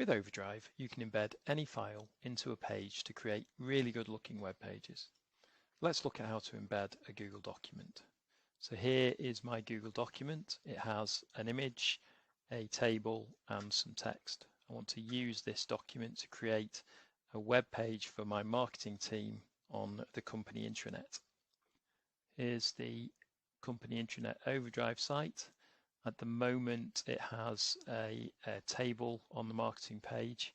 With Overdrive, you can embed any file into a page to create really good looking web pages. Let's look at how to embed a Google document. So here is my Google document. It has an image, a table, and some text. I want to use this document to create a web page for my marketing team on the company intranet. Here's the company intranet Overdrive site. At the moment it has a table on the marketing page,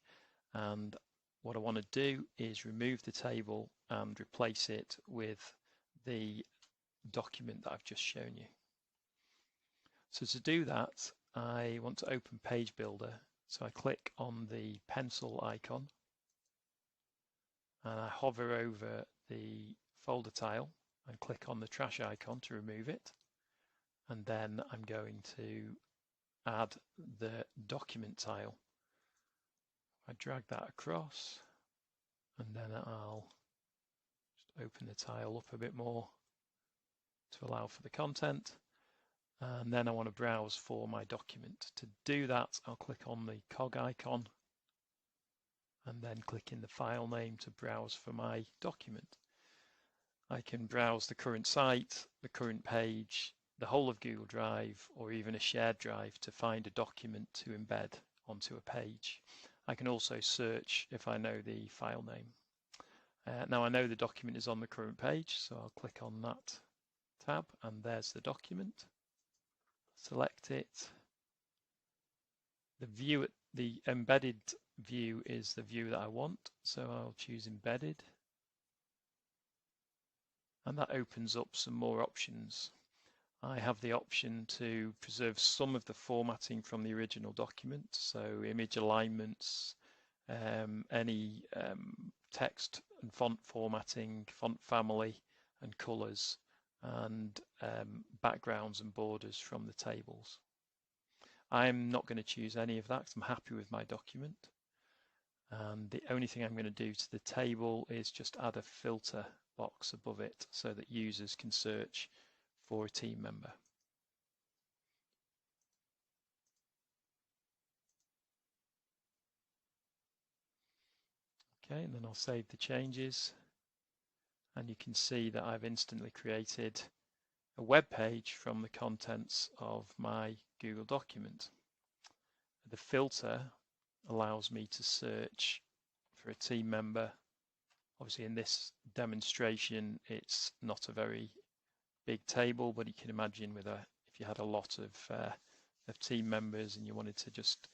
and what I want to do is remove the table and replace it with the document that I've just shown you. So to do that, I want to open Page Builder. So I click on the pencil icon and I hover over the folder tile and click on the trash icon to remove it. And then I'm going to add the document tile. I drag that across and then I'll just open the tile up a bit more to allow for the content. And then I want to browse for my document. To do that, I'll click on the cog icon and then click in the file name to browse for my document. I can browse the current site, the current page, the whole of Google Drive, or even a shared drive to find a document to embed onto a page. I can also search if I know the file name. Now I know the document is on the current page, so I'll click on that tab and there's the document. Select it. The embedded view is the view that I want, so I'll choose embedded. And that opens up some more options. I have the option to preserve some of the formatting from the original document, so image alignments, any text and font formatting, font family and colors, and backgrounds and borders from the tables. I'm not going to choose any of that because I'm happy with my document. And the only thing I'm going to do to the table is just add a filter box above it so that users can search for a team member. Okay, and then I'll save the changes, and you can see that I've instantly created a web page from the contents of my Google document. The filter allows me to search for a team member. Obviously in this demonstration it's not a very big table, but you can imagine if you had a lot of team members and you wanted to just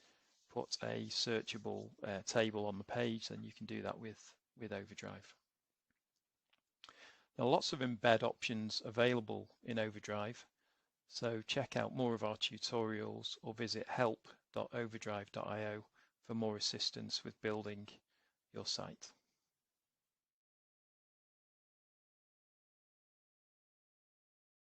put a searchable table on the page, then you can do that with Overdrive. There are lots of embed options available in Overdrive, so check out more of our tutorials or visit help.overdrive.io for more assistance with building your site.